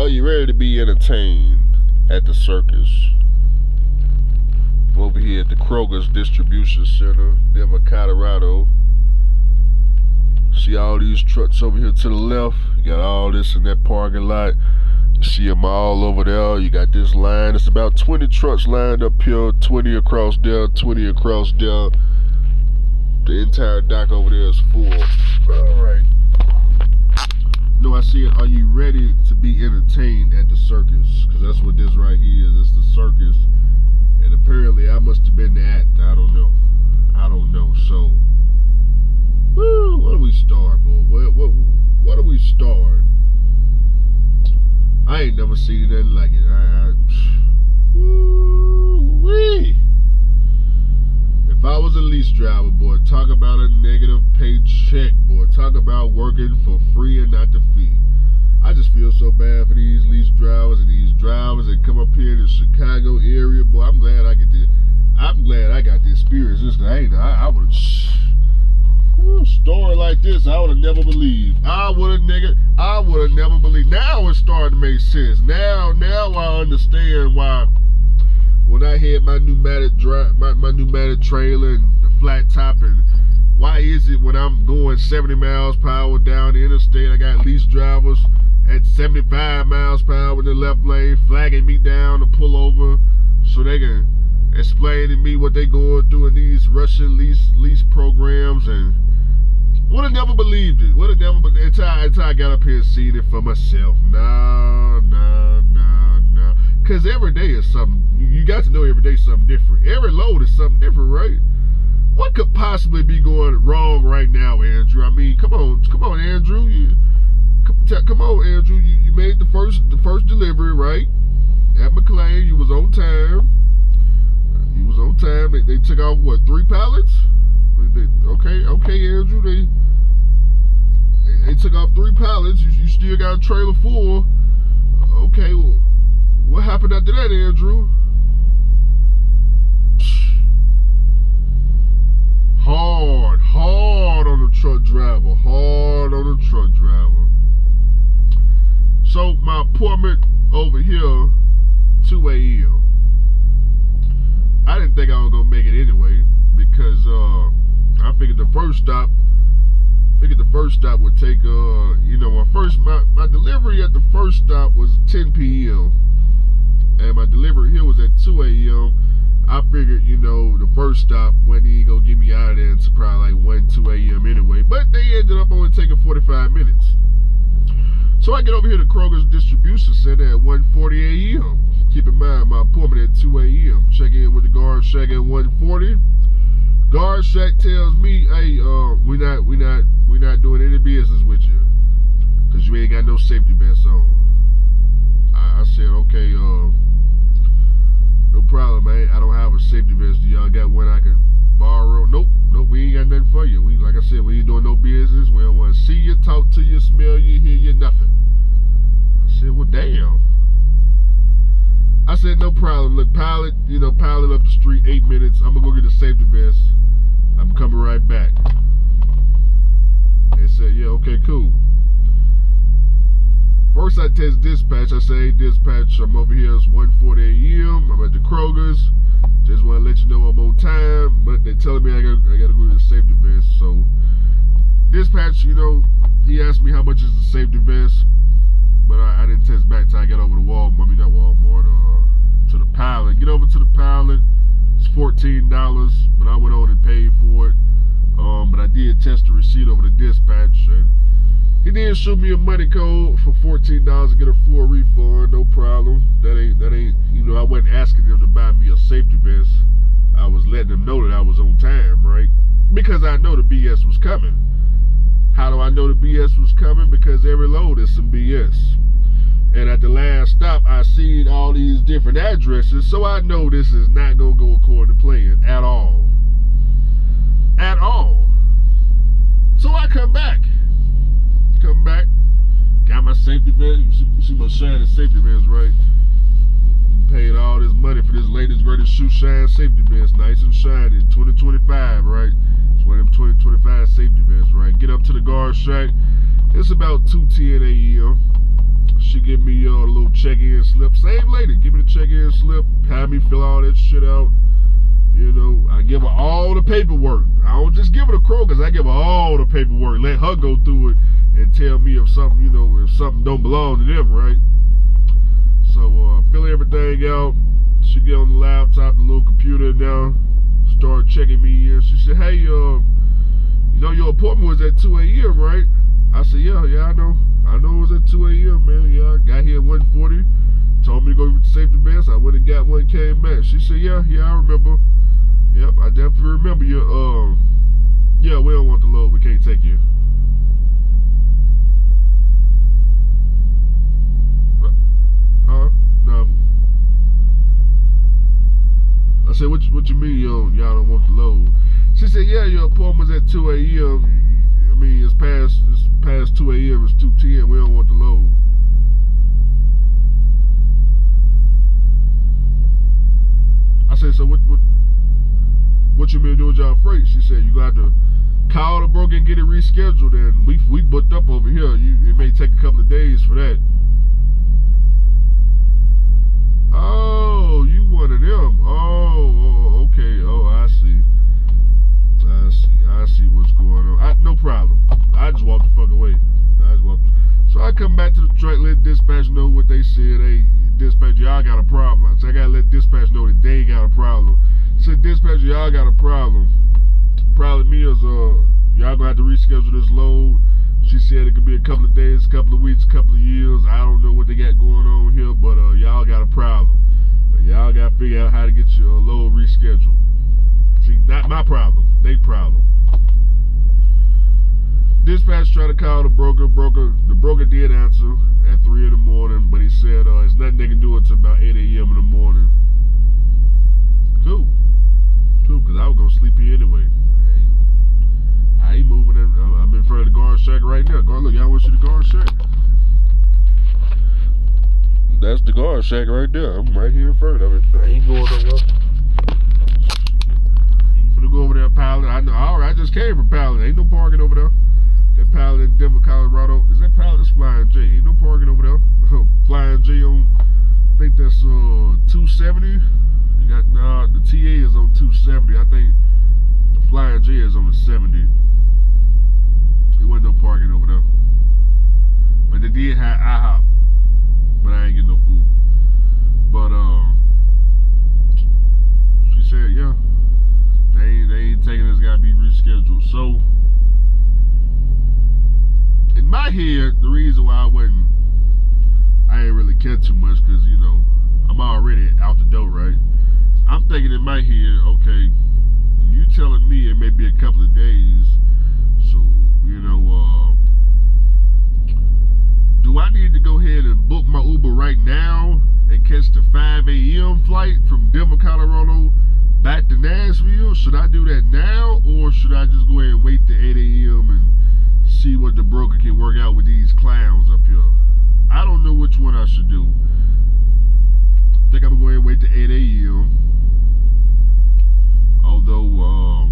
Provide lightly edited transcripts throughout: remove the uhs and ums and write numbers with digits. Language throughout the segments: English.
Are you ready to be entertained at the circus? Over here at the Kroger's Distribution Center, Denver, Colorado. See all these trucks over here to the left? You got all this in that parking lot. You see them all over there. You got this line. It's about 20 trucks lined up here, 20 across there, 20 across there. The entire dock over there is full. Alright. No, I see it. Are you ready to be entertained at the circus? Because that's what this right here is. It's the circus. And apparently I must have been the act. I don't know. So, woo, where do we start, boy? Where do we start? I ain't never seen nothing like it. Woo-wee. If I was a lease driver, boy, talk about a negative paycheck, boy. Talk about working for free and not the fee. I just feel so bad for these lease drivers and these drivers that come up here in the Chicago area, boy. I'm glad I got the experience. This I would have story like this. I would have never believed. I would have never believed. Now it's starting to make sense. Now I understand why. When I had my pneumatic trailer and the flat top, and why is it when I'm going 70 miles per hour down the interstate, I got lease drivers at 75 miles per hour in the left lane flagging me down to pull over so they can explain to me what they going through in these Russian lease programs, and would have never believed it. Until I got up here and seen it for myself. No. Because every day is something. You got to know every day is something different. Every load is something different, right? What could possibly be going wrong right now, Andrew? I mean, come on, Andrew. Come on, Andrew. You made the first delivery, right? At McLean, you was on time. They took off what, 3 pallets? Okay, Andrew. They took off 3 pallets. You still got a trailer full. Okay, well, what happened after that, Andrew? Hard on the truck driver. So my appointment over here, 2 a.m. I didn't think I was gonna make it anyway because I figured the first stop would take my delivery at the first stop was 10 p.m. and my delivery here was at 2 a.m. I figured, the first stop wasn't even gonna get me out of there until probably like 1, 2 a.m. anyway. But they ended up only taking 45 minutes. So I get over here to Kroger's Distribution Center at 1:40 a.m. Keep in mind, my appointment at 2 a.m. Check in with the guard shack at 1:40. Guard shack tells me, hey, we not doing any business with you because you ain't got no safety vests on. I said, okay, no problem, man. I don't have a safety vest. Do y'all got one I can borrow? Nope, we ain't got nothing for you. Like I said, we ain't doing no business. We don't want to see you, talk to you, smell you, hear you, nothing. I said, well, damn. I said, no problem. Look, pilot up the street, 8 minutes. I'm gonna go get a safety vest. I'm coming right back. They said, yeah, okay, cool. First I text dispatch. I say, hey, dispatch, I'm over here. It's 1:40 a.m. I'm at the Kroger's. Just want to let you know I'm on time. But they're telling me I gotta go to the safety vest. So dispatch, he asked me how much is the safety vest. But I didn't text back till I got over to Walmart. I mean, not Walmart, to the pilot. Get over to the pilot. It's $14, but I went on and paid for it. But I did test the receipt over the dispatch, and he did shoot me a money code for $14 to get a full refund. No problem. That ain't. I wasn't asking them to buy me a safety vest. I was letting them know that I was on time, right? Because I know the BS was coming. How do I know the BS was coming? Because every load is some BS. And at the last stop, I seen all these different addresses, so I know this is not going to go according to plan at all. At all. So I come back, got my safety vest. You see my shiny safety vest, right? Paid all this money for this latest greatest shoe shine safety vest, nice and shiny, 2025, right? It's one of them 2025 safety vests, right? Get up to the guard shack. It's about 2:10 a.m. She give me a little check-in slip. Same lady, give me the check-in slip, have me fill all that shit out. You know, I give her all the paperwork. I don't just give her the Kroger's, I give her all the paperwork. Let her go through it and tell me if something, you know, if something don't belong to them, right? So fill everything out. She get on the laptop, the little computer now, start checking me in. She said, hey, you know your appointment was at 2 a.m., right? I said, yeah, I know. I know it was at 2 a.m., man. Yeah, I got here at 1:40. Told me to go with the safety vest. I went and got one, came back. She said, yeah, I remember. Yep, I definitely remember you. Yeah, we don't want the load. We can't take you. Huh? No. I said, what you mean y'all don't want the load? She said, yeah, your appointment's at 2 a.m. I mean, it's past 2 a.m. It's 2:10. We don't want the load. I said, so what you mean do with y'all freight? She said, you got to call the broker and get it rescheduled, and we booked up over here. It may take a couple of days for that. Oh, you one of them. Oh, okay. Oh, I see what's going on. No problem. I just walked the fuck away. So I come back to the truck, let dispatch know what they said. Hey, dispatch, y'all got a problem. So I gotta let dispatch know that they got a problem. Said, dispatch, y'all got a problem. Problem is, y'all gonna have to reschedule this load. She said it could be a couple of days, a couple of weeks, a couple of years. I don't know what they got going on here, but y'all got a problem. But y'all gotta figure out how to get your load rescheduled. See, not my problem, they problem. Dispatch tried to call the broker. The broker did answer at 3 in the morning, but he said there's nothing they can do until about 8 a.m. in the morning. Cool, because I was gonna sleep here anyway. I ain't moving in. I'm in front of the guard shack right now. Guard, look, y'all want to see the guard shack? That's the guard shack right there. I'm right here in front of it. I ain't going nowhere. You finna go over there, Pilot. I know. All right, I just came from Pilot. Ain't no parking over there. That Pilot in Denver, Colorado. Is that Pilot? That's Flying J. Ain't no parking over there. Flying J on, I think that's 270. You got the TA is on 270. I think the Flying J is on the 70. There wasn't no parking over there. But they did have IHOP. But I ain't getting no food. But she said, yeah, they ain't taking this, gotta be rescheduled. So in my head, the reason why I ain't really care too much, because you know, I'm already out the door, right? I'm thinking in my head, okay, you telling me it may be a couple of days, so you know, do I need to go ahead and book my Uber right now and catch the 5 a.m. flight from Denver, Colorado back to Nashville? Should I do that now, or should I just go ahead and wait to 8 a.m. and see what the broker can work out with these clowns up here? I don't know which one I should do. I think I'm going to go ahead and wait to 8 a.m. Although,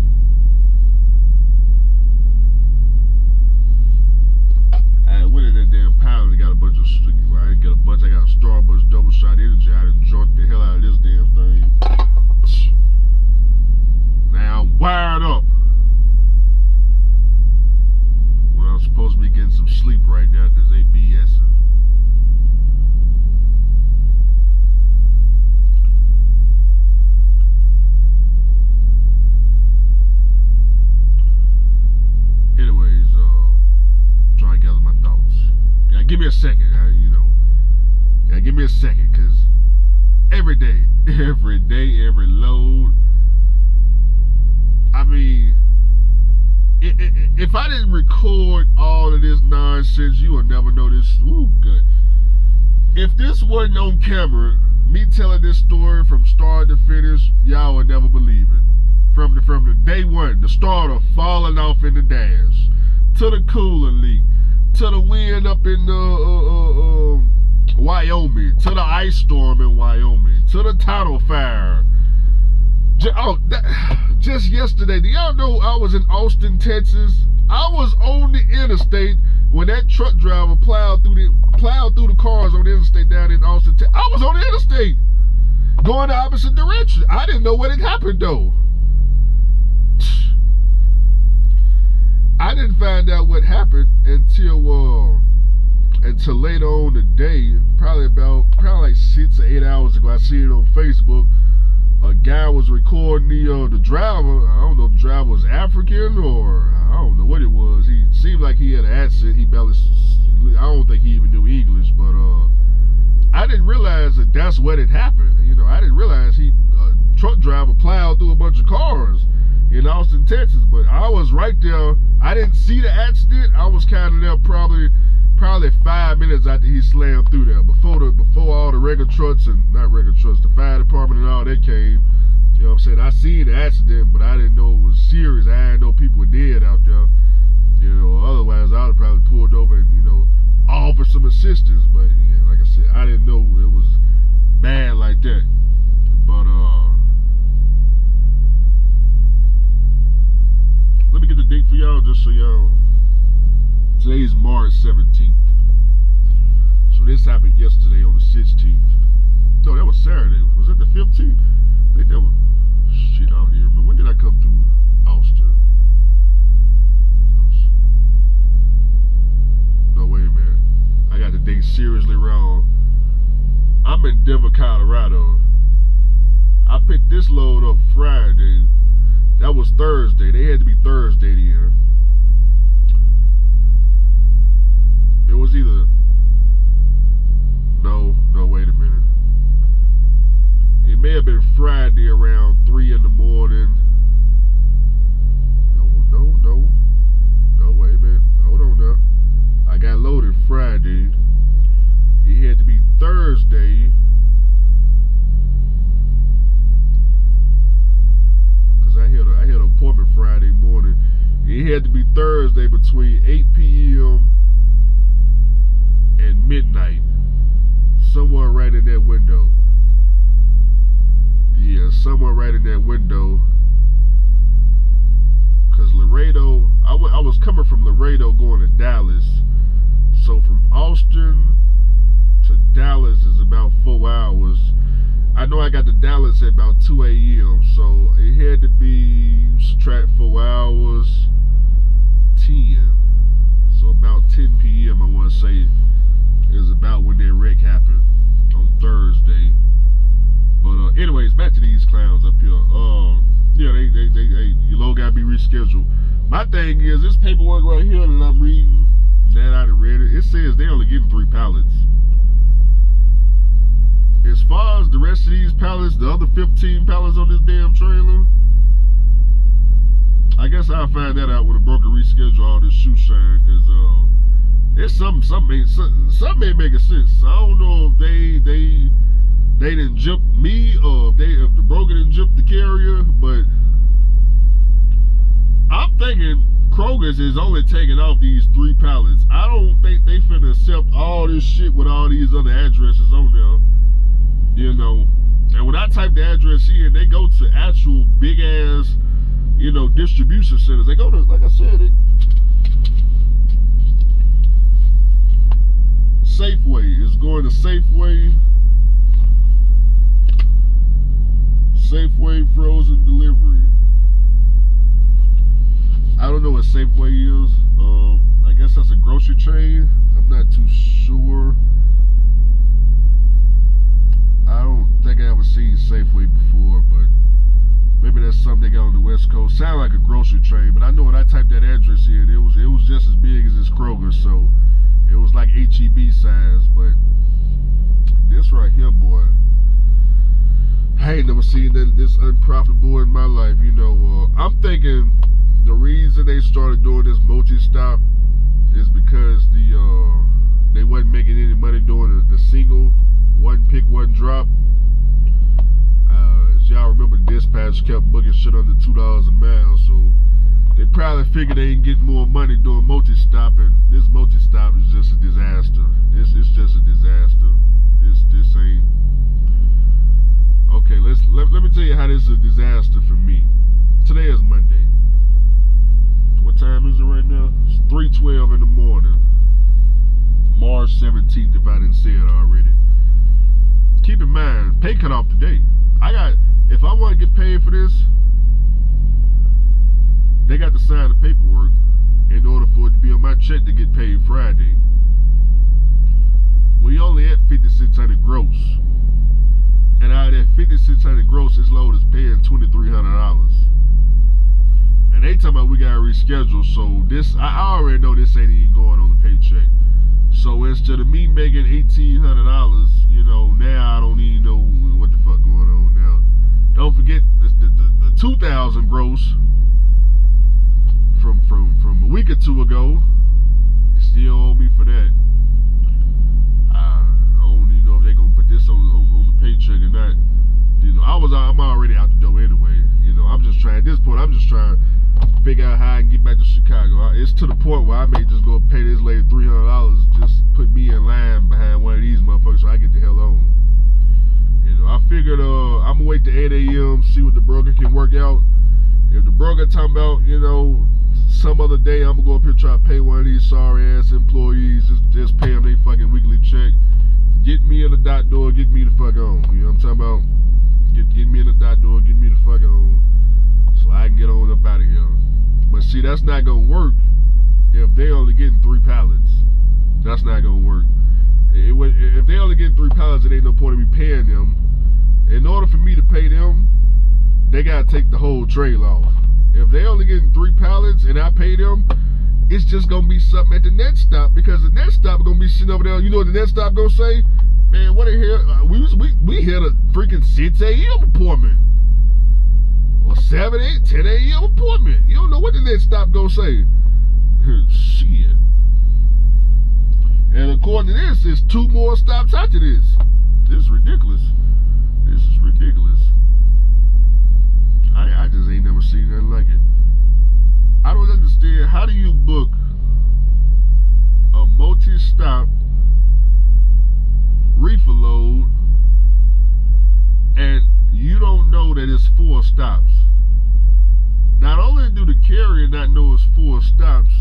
I went in that damn Pilot and got a bunch of, well, I didn't get a bunch, I got a Starbucks double shot energy. I done drunk the hell out of this damn thing. Now I'm wired up when I'm supposed to be getting some sleep right now because they BSing. Anyways, trying to gather my thoughts. Yeah, give me a second. Give me a second, because every day, every load. I mean, if I didn't record all of this nonsense, you would never know this. Ooh, good. If this wasn't on camera, me telling this story from start to finish, y'all would never believe it. From the day one, the starter falling off in the dash, to the coolant leak, to the wind up in Wyoming, to the ice storm in Wyoming, to the tidal fire. Just yesterday, do y'all know I was in Austin, Texas? I was on the interstate when that truck driver plowed through the cars on the interstate down in Austin, I was on the interstate going the opposite direction. I didn't know what had happened though. I didn't find out what happened until later on the day, probably like 6 or 8 hours ago. I seen it on Facebook. A guy was recording the driver. I don't know if the driver was African or I don't know what it was. He seemed like he had an accent. I don't think he even knew English, but I didn't realize that that's what had happened. I didn't realize a truck driver plowed through a bunch of cars in Austin, Texas. But I was right there. I didn't see the accident. I was kind of there probably 5 minutes after he slammed through there. Before all the regular trucks the fire department and all that came. You know what I'm saying? I seen the accident, but I didn't know it was serious. I didn't know people were dead out there. Otherwise I would have probably pulled over and, offered some assistance. But yeah, like I said, I didn't know it was bad like that. But let me get the date for y'all just so y'all. Today's March 17th. So this happened yesterday on the 16th. No, that was Saturday. Was it the 15th? I think that was... Shit, I don't even remember. When did I come through Austin? No, wait a minute. I got the date seriously wrong. I'm in Denver, Colorado. I picked this load up Friday. That was Thursday. They had to be Thursday then. It was either... No, wait a minute. It may have been Friday around 3 in the morning. No, wait a minute. Hold on now. I got loaded Friday. It had to be Thursday. Because I had an appointment Friday morning. It had to be Thursday between 8 p.m. and midnight, somewhere right in that window. Yeah, somewhere right in that window. Cause Laredo, I was coming from Laredo going to Dallas. So from Austin to Dallas is about 4 hours. I know I got to Dallas at about 2 a.m. So it had to be, subtract 4 hours, 10. So about 10 p.m. I want to say is about when that wreck happened on Thursday. But anyways, back to these clowns up here. Yeah, they your load gotta be rescheduled. My thing is this paperwork right here that I'm reading, that I done read it. It says they only getting 3 pallets. As far as the rest of these pallets, the other 15 pallets on this damn trailer, I guess I'll find that out when the broker reschedule all this shoe shine, cause there's something ain't making sense. I don't know if they didn't jump me or if the broker didn't jump the carrier, but I'm thinking Kroger's is only taking off these 3 pallets. I don't think they finna accept all this shit with all these other addresses on there. And when I type the address in, they go to actual big ass, distribution centers. They go to, like I said, Safeway is going to Safeway frozen delivery. I don't know what Safeway is. I guess that's a grocery chain. I'm not too sure. I don't think I ever seen Safeway before, but maybe that's something they got on the West Coast. Sound like a grocery chain, but I know when I typed that address in, it was just as big as this Kroger, so it was like HEB size. But this right here, boy, I ain't never seen this unprofitable in my life. I'm thinking the reason they started doing this multi-stop is because they wasn't making any money doing the single one pick, one drop. As y'all remember, dispatch kept booking shit under $2 a mile, so they probably figured they ain't getting more money doing multi-stop, and this multi-stop is just a disaster. It's just a disaster. This ain't okay. Let me tell you how this is a disaster for me. Today is Monday. What time is it right now? It's 3:12 in the morning. March 17th, if I didn't say it already. Keep in mind, pay cut off today. If I want to get paid for this, they got to sign the paperwork in order for it to be on my check to get paid Friday. We only at $5,600 gross. And out of that $5,600 gross, this load is paying $2,300. And they talking about we got to reschedule, so this, I already know this ain't even going on the paycheck. So instead of me making $1,800, now I don't even know what the fuck going on now. Don't forget the 2,000 gross from a week or two ago. You still owe me for that. I don't even know if they're gonna put this on the paycheck or not. I'm already out the door anyway. I'm just trying, at this point, I'm just trying to figure out how I can get back to Chicago. It's to the point where I may just go pay this lady $300, just put me in line behind one of these motherfuckers so I get the hell on. I figured I'm gonna wait till 8 a.m., see what the broker can work out. If the broker talking about, some other day I'm gonna go up here try to pay one of these sorry ass employees, just pay them their fucking weekly check. Get me in the dot door, get me the fuck on. You know what I'm talking about? Get me in the dot door, get me the fuck on, so I can get on up out of here. But see, that's not gonna work if they only getting 3 pallets. That's not gonna work. If they only getting 3 pallets, it ain't no point in me paying them. In order for me to pay them, they gotta take the whole trailer off. If they only getting 3 pallets and I pay them, it's just gonna be something at the next stop, because the next stop is gonna be sitting over there. You know what the next stop gonna say? Man, what the hell? We hit a freaking 6 a.m. appointment. Or 7, 8, 10 a.m. appointment. You don't know what the next stop gonna say. Shit. And according to this, there's 2 more stops after this. This is ridiculous. This is ridiculous. I just ain't never seen nothing like it. I don't understand. How do you book a multi-stop reefer load and you don't know that it's 4 stops? Not only do the carrier not know it's 4 stops,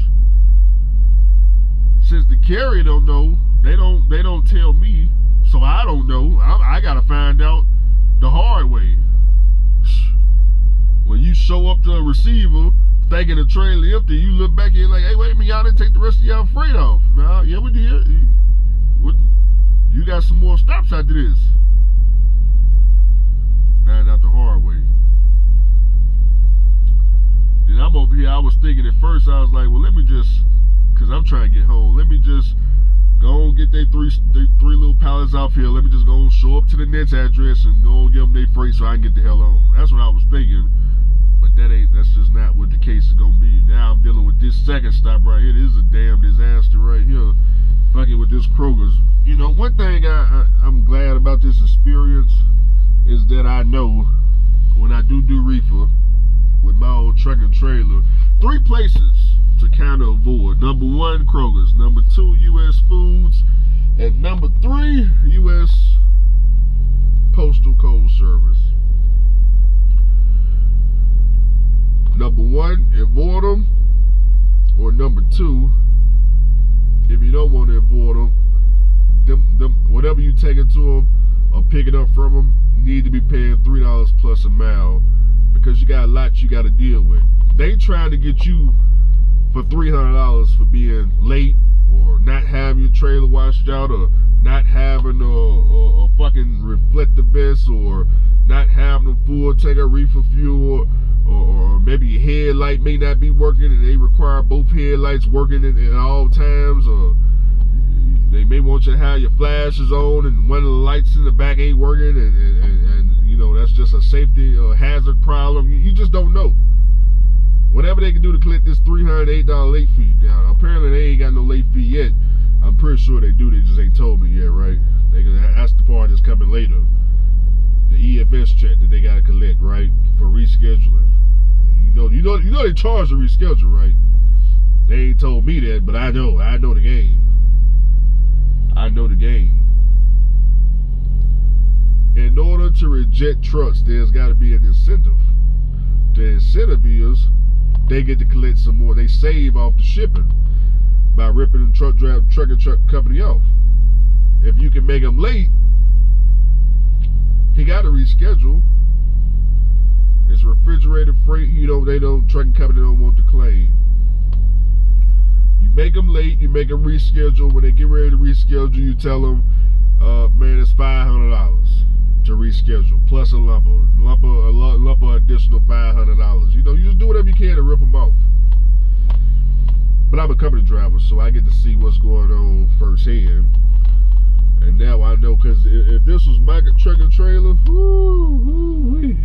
since the carrier don't know, they don't tell me, so I don't know. I gotta find out the hard way. When you show up to a receiver thinking the trailer empty, you look back and you're like, hey, wait a minute, y'all didn't take the rest of y'all freight off. Nah, yeah, we did. You got some more stops after this. Find out the hard way. Then I'm over here, I was thinking at first, I was like, well, let me just, because I'm trying to get home, let me just go and get they three little pallets off here. Let me just go and show up to the next address and go and give them their freight so I can get the hell on. That's what I was thinking. But that's just not what the case is gonna be. Now I'm dealing with this second stop right here. This is a damn disaster right here. Fucking with this Kroger's. One thing I'm glad about this experience is that I know when I do reefer with my old truck and trailer, 3 places to kind of avoid. Number 1, Kroger's. Number 2, U.S. Foods. And number 3, U.S. Postal Code Service. Number 1, avoid them. Or number 2, if you don't want to avoid them, whatever you take it to them or pick it up from them, need to be paying $3 plus a mile, because you got a lot you got to deal with. They trying to get you for $300 for being late, or not having your trailer washed out, or not having a fucking reflective vest, or not having a full tank of reefer fuel, or maybe your headlight may not be working and they require both headlights working at all times, or they may want you to have your flashes on and one of the lights in the back ain't working, and that's just a safety hazard problem. You just don't know. Whatever they can do to collect this $308 late fee. Now, apparently they ain't got no late fee yet. I'm pretty sure they do. They just ain't told me yet, right? That's the part that's coming later. The EFS check that they got to collect, right, for rescheduling. You know they charge to reschedule, right? They ain't told me that, but I know the game. I know the game. In order to reject trucks, there's got to be an incentive. The incentive is they get to collect some more. They save off the shipping. by ripping the truck company off. If you can make him late, he got to reschedule. It's refrigerated freight. Trucking company don't want to claim. You make them late, you make them reschedule. When they get ready to reschedule, you tell them, man, it's $500 to reschedule, plus a lump of additional $500. You just do whatever you can to rip them off. But I'm a company driver, so I get to see what's going on firsthand. And now I know, because if this was my truck and trailer, whoo-wee.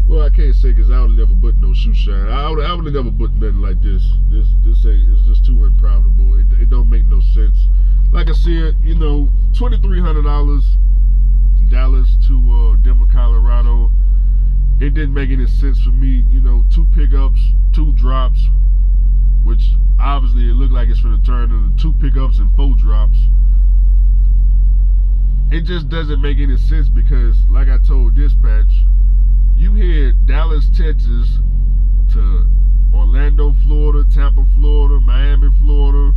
Well, I can't say, because I would have never put no shoe shine. I would have never put nothing like this. This it's just too unprofitable. It don't make no sense. Like I said, $2,300 Dallas to Denver, Colorado. It didn't make any sense for me. 2 pickups, 2 drops, which obviously it looked like it's going to turn into 2 pickups and 4 drops. It just doesn't make any sense, because, like I told dispatch, you head Dallas, Texas to Orlando, Florida, Tampa, Florida, Miami, Florida,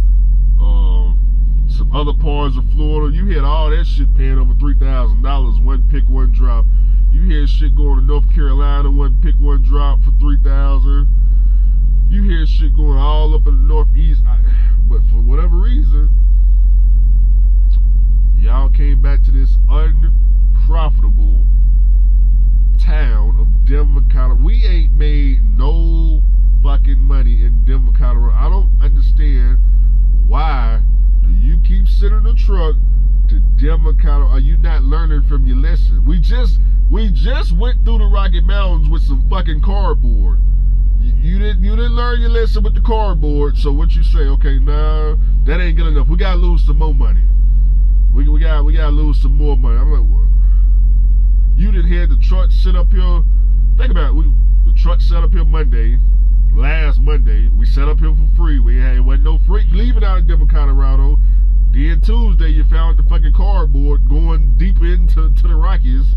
some other parts of Florida. You hear all that shit paying over $3,000, 1 pick, 1 drop. You hear shit going to North Carolina, 1 pick, 1 drop for $3,000. You hear shit going all up in the Northeast. But for whatever reason, y'all came back to this unprofitable town of Denver, Colorado. We ain't made no fucking money in Denver, Colorado. I don't understand, why do you keep sending the truck to Denver, Colorado? Are you not learning from your lesson? We just went through the Rocky Mountains with some fucking cardboard. You didn't learn your lesson with the cardboard. So what you say? Okay, nah, that ain't good enough. We gotta lose some more money. We gotta lose some more money. I'm like, what? You didn't have the truck sit up here. Think about it. The truck set up here last Monday. We set up here for free. It wasn't no free leaving out of Denver, Colorado. Then Tuesday, you found the fucking cardboard going deep into the Rockies.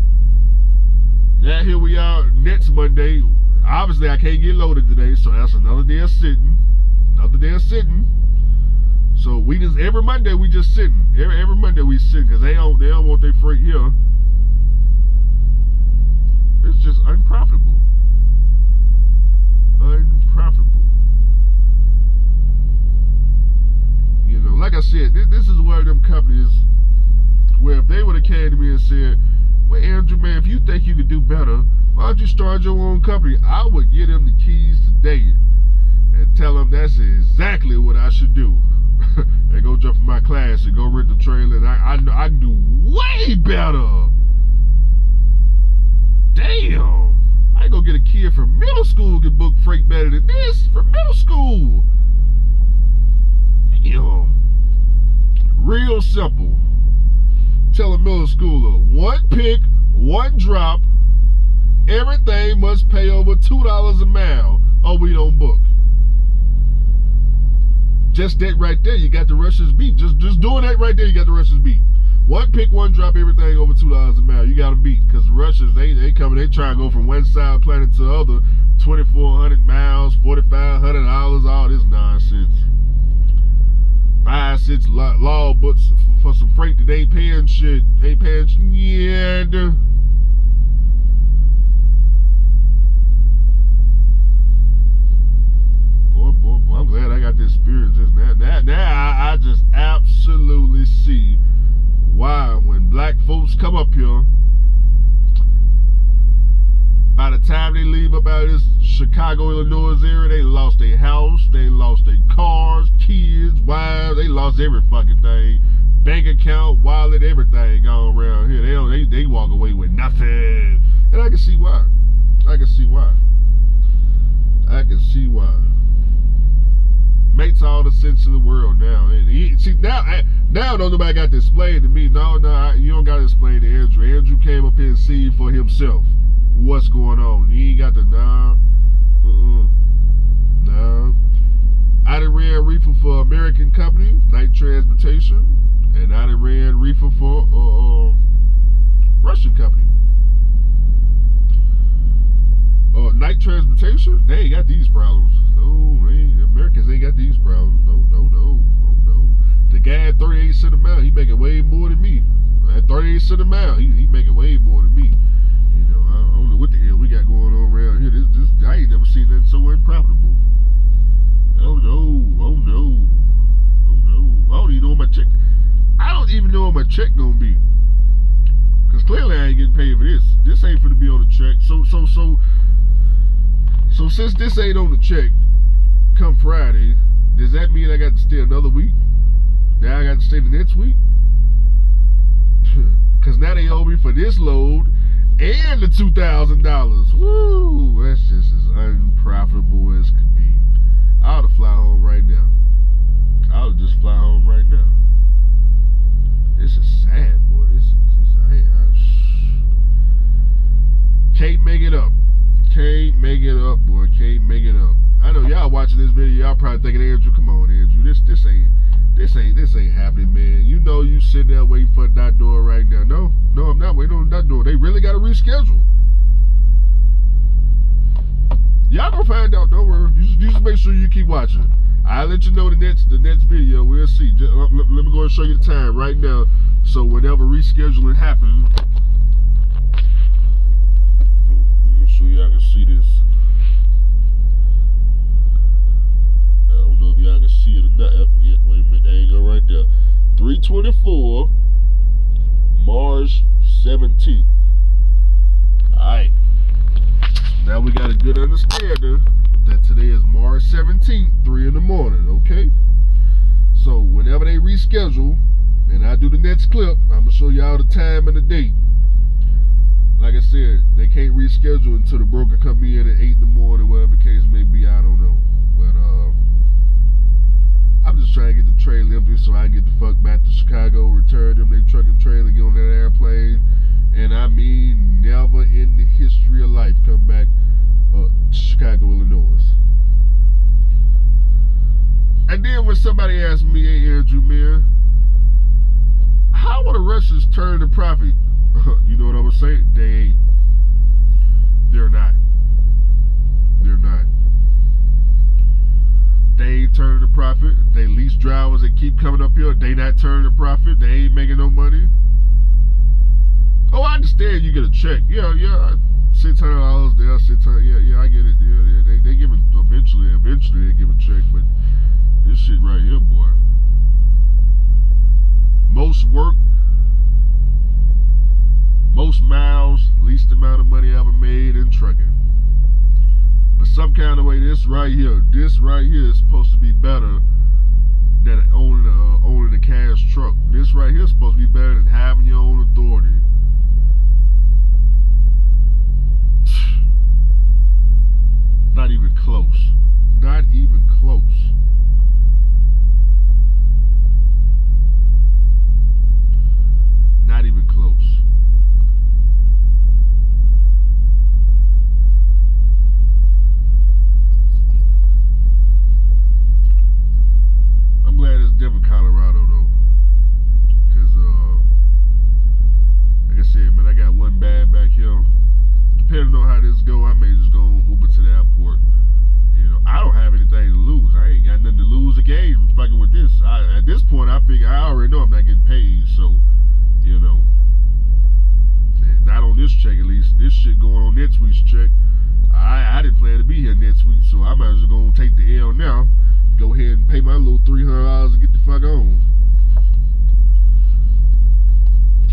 Now here we are next Monday. Obviously, I can't get loaded today, so that's another day of sitting. So every Monday we just sitting. Every Monday we sitting, because they don't want their freight here. It's just unprofitable. Like I said, this is one of them companies where if they would have came to me and said, well, Andrew, man, if you think you could do better, why don't you start your own company? I would give them the keys today and tell them that's exactly what I should do. And go jump in my class and go rent the trailer, and I can do way better. Damn, I ain't gonna get a kid from middle school who can book freight better than this from middle school. Damn. Real simple. Tell a middle schooler, 1 pick, 1 drop, everything must pay over $2 a mile or we don't book. Just that right there, you got the Russians beat. Just doing that right there, you got the Russians beat. 1 pick, 1 drop, everything over $2 a mile. You got them beat, because the Russians, they try to go from one side of the planet to the other, 2,400 miles, $4,500, all this nonsense. 5 cents law books for some freight that ain't paying shit. Yeah. Boy, I'm glad I got this experience just now. Now I just absolutely see why when black folks come up here, by the time they leave up out of this Chicago, Illinois area, they lost their house, they lost their cars, kids, wives, they lost every fucking thing. Bank account, wallet, everything gone around here. They walk away with nothing. And I can see why. Makes all the sense in the world now. And now don't nobody got to explain to me. No, you don't got to explain to Andrew. Andrew came up here and see for himself what's going on. He ain't got to, nah. I done ran reefer for American company, Night Transportation, and I done ran reefer for Russian company. night transportation, they ain't got these problems. No, Americans ain't got these problems. No. The guy at 38 cents a mile, he making way more than me. At 38 cents a mile, he making way more than me. You know, I don't know what the hell we got going on around here. This I ain't never seen nothing so unprofitable. Oh no. I don't even know what my check. I don't even know what my check gonna be. Cause clearly I ain't getting paid for this. This ain't finna be on the check. So since this ain't on the check, come Friday, does that mean I got to stay another week? Now I got to stay the next week? Cause now they owe me for this load and the $2,000. Woo! That's just as unprofitable as could be. I ought to fly home right now. I ought to just fly home right now. This is sad, boy. Can't make it up. Can't make it up, boy. Can't make it up. I know y'all watching this video. Y'all probably thinking, Andrew, come on, Andrew. This ain't happening, man. You know you sitting there waiting for that door right now. No, I'm not waiting on that door. They really got to reschedule. Y'all gonna find out. Don't worry. You just make sure you keep watching. I'll let you know the next video. We'll see. Let me go and show you the time right now. So whenever rescheduling happens, let me show y'all can see this. I don't know if y'all can see it or not. Wait a minute, there you go right there. 3/24, March 17th. Alright. Now we got a good understanding that today is March 17th, 3 in the morning, okay? So whenever they reschedule, and I do the next clip, I'm going to show y'all the time and the date. Like I said, they can't reschedule until the broker come in at 8 in the morning, whatever the case may be, I don't know. But I'm just trying to get the trailer empty so I can get the fuck back to Chicago, return them, they truck and trailer, get on that airplane, and I mean never in the history of life come back to Chicago, Illinois. And then when somebody asked me, hey Andrew, man, how will the Russians turn to profit? You know what I'm gonna say? They ain't. They're not. They ain't turning to profit. They lease drivers that keep coming up here. They not turning to profit. They ain't making no money. Oh, I understand you get a check. Yeah. $600 there, $600. Yeah, I get it. Yeah, they give it eventually they give a check, but this shit right here, boy. Most work, most miles, least amount of money ever made in trucking. But some kind of way, this right here is supposed to be better than owning a cash truck. This right here is supposed to be better than having your own authority. Not even close. Not even close. Not even close. I'm glad it's Denver, Colorado though. Cause like I said, man, I got one bag back here. Depending on how this go, I may just go Uber to the airport. You know, I don't have anything to lose. I ain't got nothing to lose or gain fucking with this. At this point, I figure I already know I'm not getting paid, so you know, not on this check at least. This shit going on next week's check. I didn't plan to be here next week, so I might as well go take the L now. Go ahead and pay my little $300 and get the fuck on.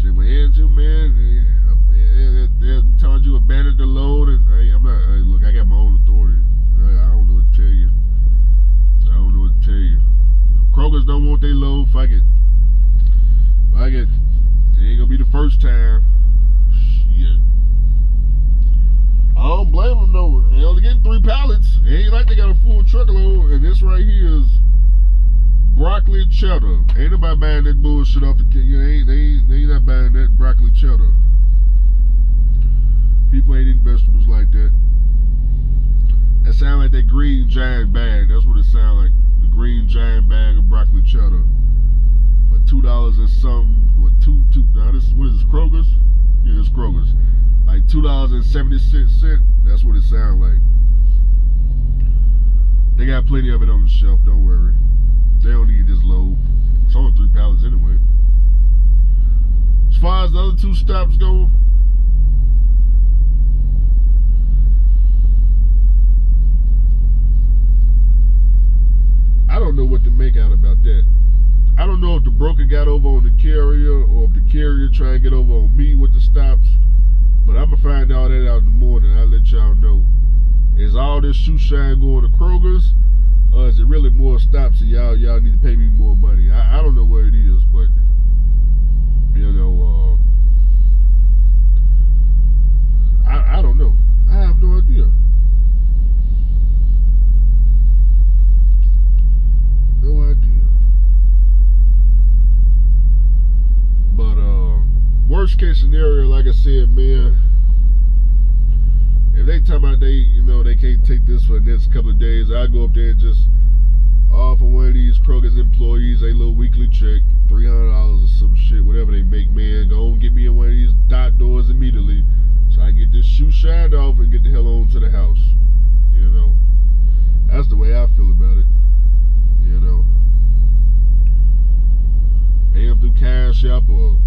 Say, well, Andrew, man, they're telling you abandon the load, and I'm not. Look, I got my own authority. I don't know what to tell you. Kroger's don't want their load. Fuck it. It ain't gonna be the first time. Shit. I don't blame them though. They only getting 3 pallets. It ain't like they got a full truckload. And this right here is broccoli cheddar. Ain't nobody buying that bullshit off the kid. They ain't not buying that broccoli cheddar. People ain't eating vegetables like that. That sound like that green giant bag. That's what it sound like. The green giant bag of broccoli cheddar. For $2 and something. Or two. Now this, what is this, Kroger's? Yeah, it's Kroger's. like $2.76. That's what it sounds like. They got plenty of it on the shelf. Don't worry. They don't need this load. It's only 3 pallets anyway. As far as the other 2 stops go, I don't know what to make out about that. I don't know if the broker got over on the carrier or if the carrier trying to get over on me with the stops. But I'm gonna find all that out in the morning. I'll let y'all know. Is all this shoe shine going to Kroger's, or is it really more stops and y'all need to pay me more money? I don't know what it is, but you know, I don't know. I have no idea. No idea. But worst case scenario, like I said, man, if they talking about they can't take this for the next couple of days, I go up there and just offer one of these Kroger's employees a little weekly check, $300 or some shit, whatever they make, man. Go and get me in one of these dot doors immediately, so I can get this shoe shined off and get the hell on to the house. You know, that's the way I feel about it. You know, pay them through Cash App or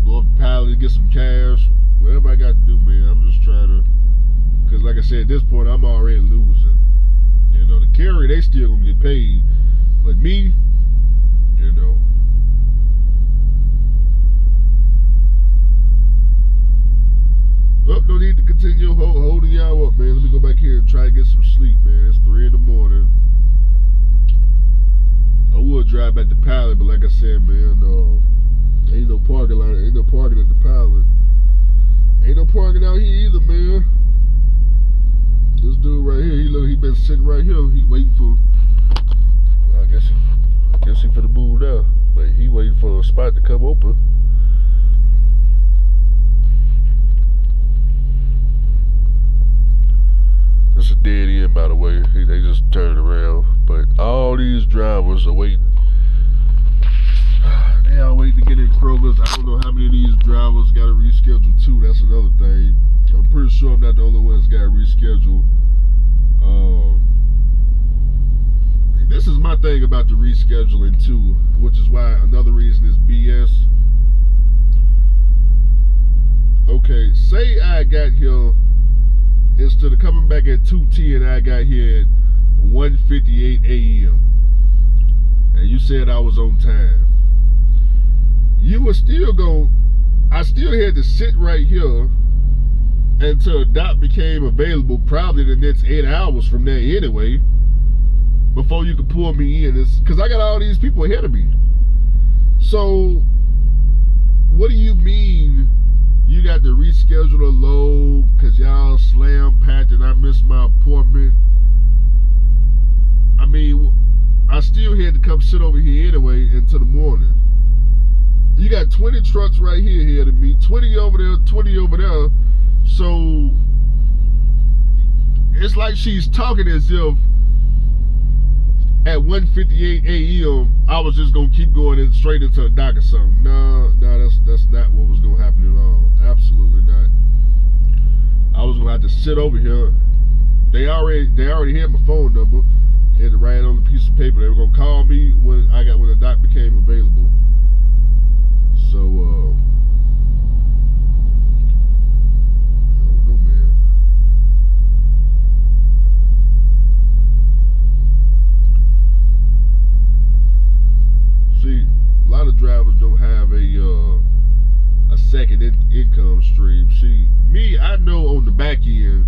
go up the pallet and get some cash. Whatever I got to do, man. I'm just trying to, because like I said, at this point, I'm already losing. You know, the carrier, they still gonna get paid, but me, you know. Oh, no need to continue holding y'all up, man. Let me go back here and try to get some sleep, man. It's 3 in the morning. I would drive at the pallet, but like I said, man, ain't no parking lot, ain't no parking at the pallet. Ain't no parking out here either, man. This dude right here, he been sitting right here. He waiting for, well, I guess he for the move now, but he waiting for a spot to come open. This is a dead end, by the way. They just turned around, but all these drivers are waiting. They all waiting to get in Kroger's. I don't know how many of these drivers got to reschedule too. That's another thing. I'm pretty sure I'm not the only one that's got to reschedule. This is my thing about the rescheduling too, which is why another reason is BS. Okay, say I got here, instead of coming back at 2:10, I got here at 1:58 a.m. and you said I was on time. You were still I still had to sit right here until a dock became available, probably the next 8 hours from there anyway, before you could pull me in. It's because I got all these people ahead of me. So what do you mean you got to reschedule a load because y'all slam packed and I missed my appointment? I mean, I still had to come sit over here anyway until the morning. You got 20 trucks right here to me, 20 over there, 20 over there. So it's like she's talking as if at 1:58 a.m. I was just gonna keep going in straight into a dock or something. No, that's not what was gonna happen at all. Absolutely not. I was gonna have to sit over here. They already had my phone number. They had to write it on a piece of paper. They were gonna call me when the dock became available. So I don't know, man. See, a lot of drivers don't have a second income stream. See, me, I know on the back end,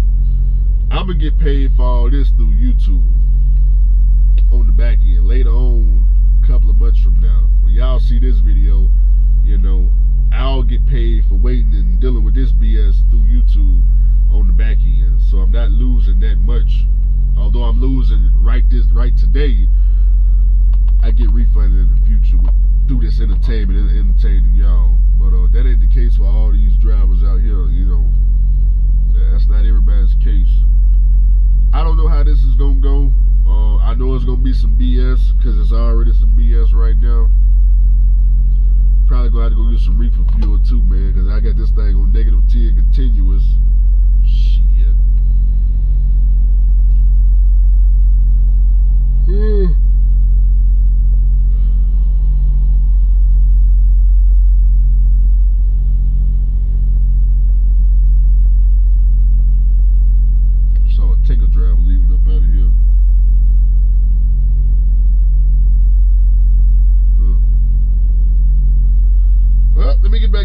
I'm gonna get paid for all this through YouTube. On the back end, later on, a couple of months from now, when y'all see this video, you know, I'll get paid for waiting and dealing with this BS through YouTube on the back end. So I'm not losing that much. Although I'm losing right today, I get refunded in the future through this entertainment and entertaining y'all. But that ain't the case for all these drivers out here. You know, that's not everybody's case. I don't know how this is gonna go. I know it's gonna be some BS because it's already some BS right now. Probably gonna have to go get some Reefer fuel too, man, because I got this thing on -10 continuous.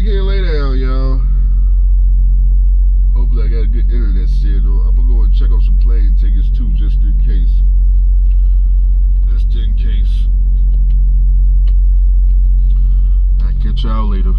I can't lay down, y'all. Hopefully I got a good internet signal. I'm gonna go and check on some plane tickets too, just in case. Just in case. I'll catch y'all later.